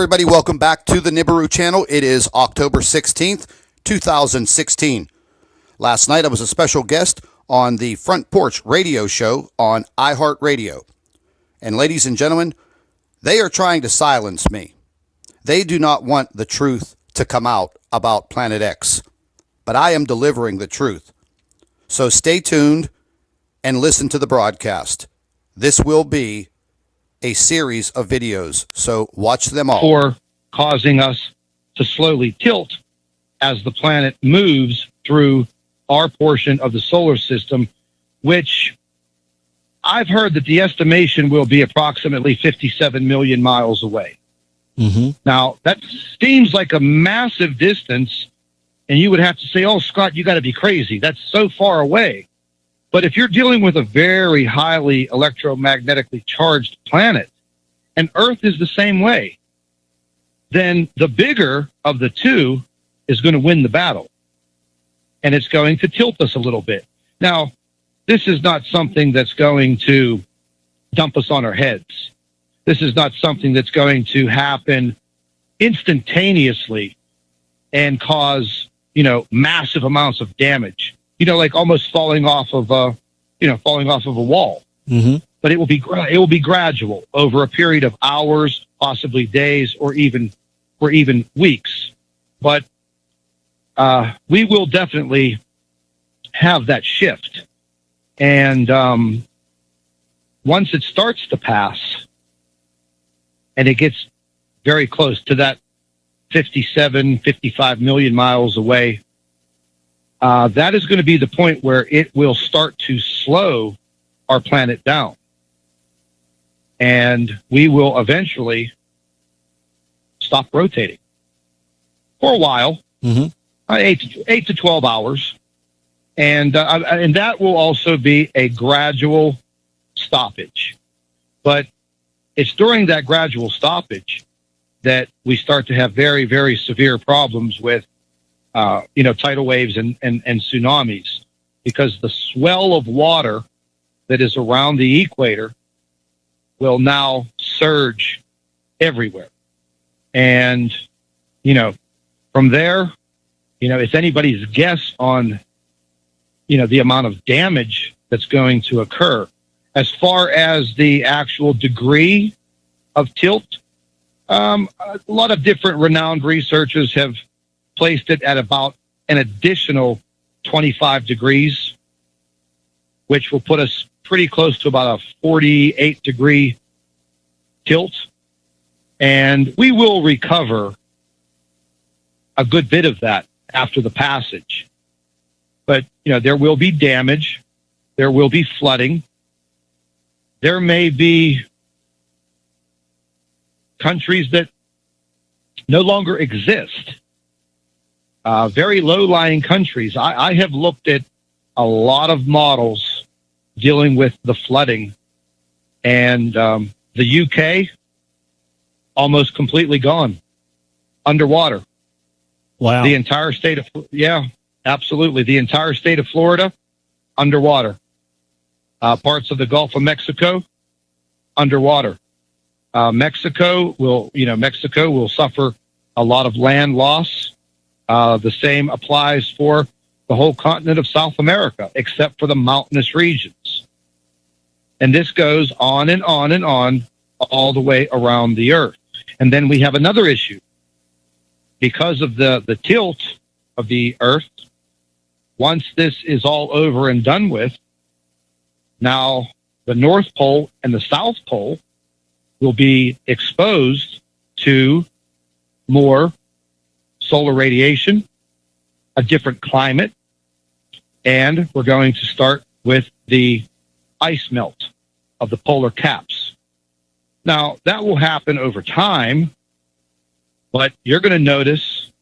everybody. Welcome back to the Nibiru channel. It is October 16th, 2016. Last night, I was a special guest on the Front Porch radio show on iHeartRadio. And ladies and gentlemen, they are trying to silence me. They do not want the truth to come out about Planet X. But I am delivering the truth. So stay tuned and listen to the broadcast. This will be a series of videos, so watch them all. For causing us to slowly tilt as the planet moves through our portion of the solar system, which I've heard that the estimation will be approximately 57 million miles away. Now, that seems like a massive distance, and you would have to say, oh, Scott, you got to be crazy. That's so far away. But if you're dealing with a very highly electromagnetically charged planet, and Earth is the same way, then the bigger of the two is going to win the battle. And it's going to tilt us a little bit. Now, this is not something that's going to dump us on our heads. This is not something that's going to happen instantaneously and cause, massive amounts of damage. Like almost falling off of a wall. But it will be gradual over a period of hours, possibly days, or even weeks. But we will definitely have that shift. And once it starts to pass, and it gets very close to that 55 million miles away, that is going to be the point where it will start to slow our planet down. And we will eventually stop rotating for a while, 8 to 12 hours. And that will also be a gradual stoppage. But it's during that gradual stoppage that we start to have very, very severe problems with tidal waves and tsunamis, because the swell of water that is around the equator will now surge everywhere. And, from there, it's anybody's guess on, the amount of damage that's going to occur. As far as the actual degree of tilt, a lot of different renowned researchers have placed it at about an additional 25 degrees, which will put us pretty close to about a 48-degree tilt. And we will recover a good bit of that after the passage. But, there will be damage. There will be flooding. There may be countries that no longer exist. Very low-lying countries. I have looked at a lot of models dealing with the flooding, and the UK almost completely gone underwater. Wow. The entire state of, absolutely. The entire state of Florida underwater. Parts of the Gulf of Mexico underwater. Mexico will suffer a lot of land loss. The same applies for the whole continent of South America, except for the mountainous regions. And this goes on and on and on all the way around the earth. And then we have another issue. Because of the tilt of the earth, once this is all over and done with, now the North Pole and the South Pole will be exposed to more solar radiation, a different climate, and we're going to start with the ice melt of the polar caps. Now, that will happen over time, but you're going to notice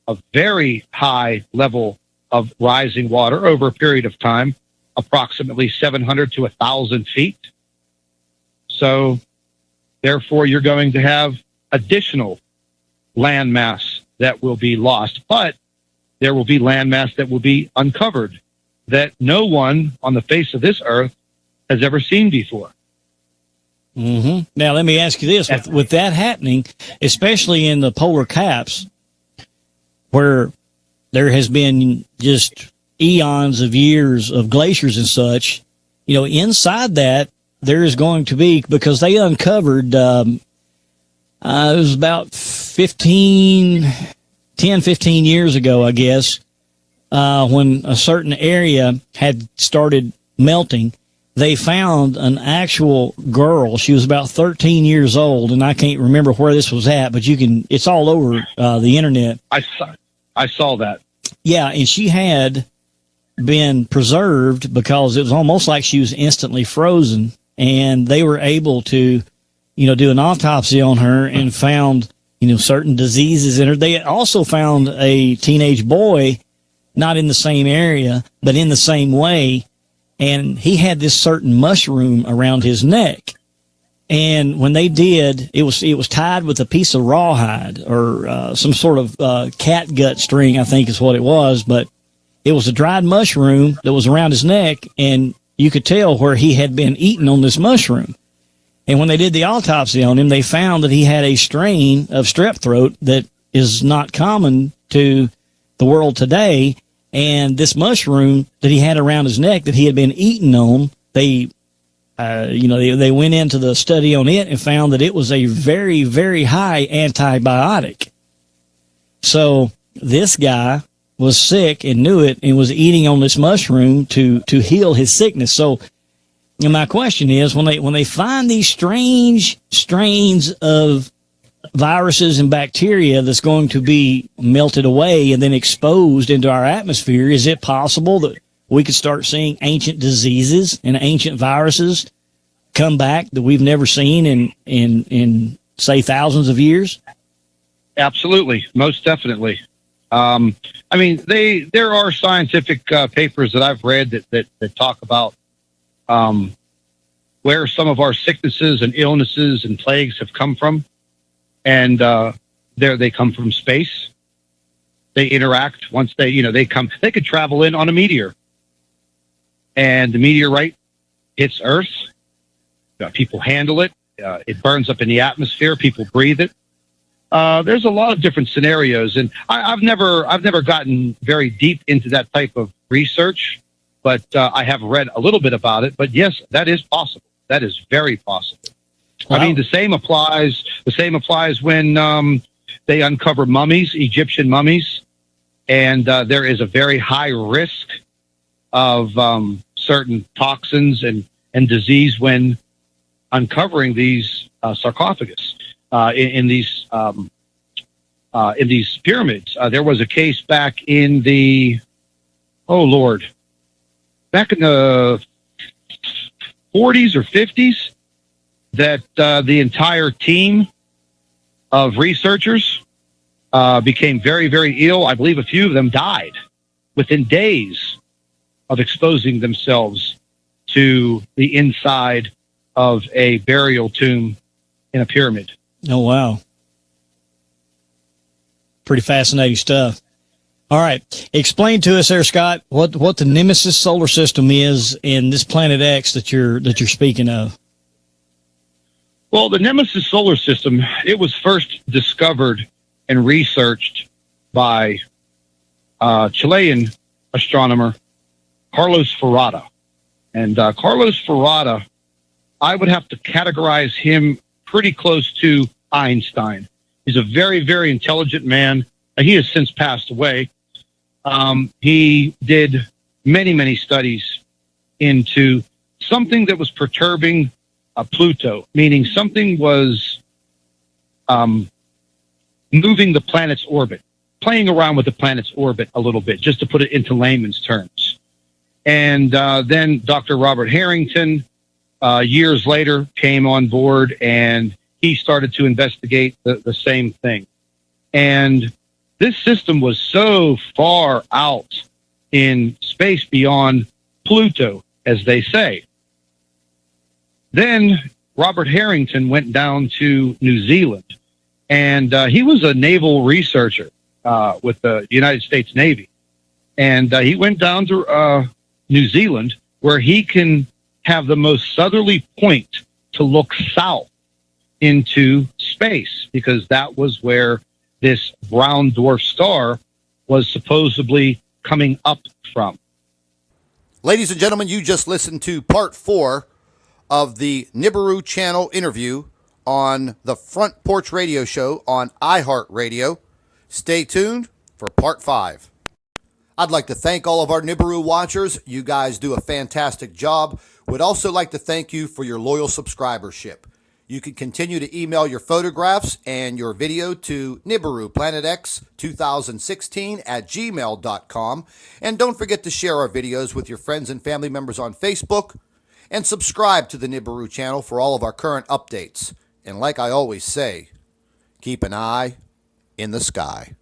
a very high level of rising water over a period of time, approximately 700 to 1,000 feet. So, therefore, you're going to have additional landmass that will be lost, but there will be landmass that will be uncovered that no one on the face of this earth has ever seen before. Now, let me ask you this. With that happening, especially in the polar caps, where there has been just eons of years of glaciers and such, inside that, there is going to be, because they uncovered, it was about 15 years ago, I guess, when a certain area had started melting, they found an actual girl. She was about 13 years old, and I can't remember where this was at, but it's all over the internet. I saw that. Yeah, and she had been preserved because it was almost like she was instantly frozen, and they were able to, do an autopsy on her and found, certain diseases in her. They also found a teenage boy, not in the same area, but in the same way, and he had this certain mushroom around his neck. And when they did, it was tied with a piece of rawhide or some sort of cat gut string, I think is what it was. But it was a dried mushroom that was around his neck, and you could tell where he had been eaten on this mushroom. And when they did the autopsy on him, they found that he had a strain of strep throat that is not common to the world today. And this mushroom that he had around his neck that he had been eaten on, they went into the study on it and found that it was a very, very high antibiotic. So this guy was sick and knew it and was eating on this mushroom to heal his sickness. So my question is, when they find these strange strains of viruses and bacteria that's going to be melted away and then exposed into our atmosphere, is it possible that we could start seeing ancient diseases and ancient viruses come back that we've never seen in say thousands of years? Absolutely, most definitely. There are scientific papers that I've read that talk about where some of our sicknesses and illnesses and plagues have come from, and they come from space. They interact once they come. They could travel in on a meteor, and the meteorite hits Earth. People handle it. It burns up in the atmosphere. People breathe it. There's a lot of different scenarios, and I've never gotten very deep into that type of research, but I have read a little bit about it. But yes, that is possible. That is very possible. Wow. I mean, the same applies when they uncover mummies, Egyptian mummies, and there is a very high risk of certain toxins and disease when uncovering these sarcophagus in these pyramids. There was a case back in the back in the 40s or 50s that the entire team of researchers became very, very ill. I believe a few of them died within days of exposing themselves to the inside of a burial tomb in a pyramid. Oh, wow. Pretty fascinating stuff. All right. Explain to us there, Scott, what the Nemesis solar system is in this Planet X that you're speaking of. Well, the Nemesis solar system, it was first discovered and researched by Chilean astronomer Carlos Ferrada. And Carlos Ferrada, I would have to categorize him pretty close to Einstein. He's a very, very intelligent man. He has since passed away. He did many, many studies into something that was perturbing Pluto, meaning something was moving the planet's orbit, playing around with the planet's orbit a little bit, just to put it into layman's terms. And then Dr. Robert Harrington, years later, came on board, and he started to investigate the same thing. And this system was so far out in space beyond Pluto, as they say. Then Robert Harrington went down to New Zealand, and he was a naval researcher with the United States Navy. And he went down to New Zealand, where he can have the most southerly point to look south into space, because that was where this brown dwarf star was supposedly coming up from. Ladies and gentlemen, you just listened to part 4 of the Nibiru channel interview on the Front Porch Radio Show on iHeartRadio. Stay tuned for part 5. I'd like to thank all of our Nibiru watchers. You guys do a fantastic job. Would also like to thank you for your loyal subscribership. You can continue to email your photographs and your video to NibiruPlanetX2016@gmail.com. And don't forget to share our videos with your friends and family members on Facebook. And subscribe to the Nibiru channel for all of our current updates. And like I always say, keep an eye in the sky.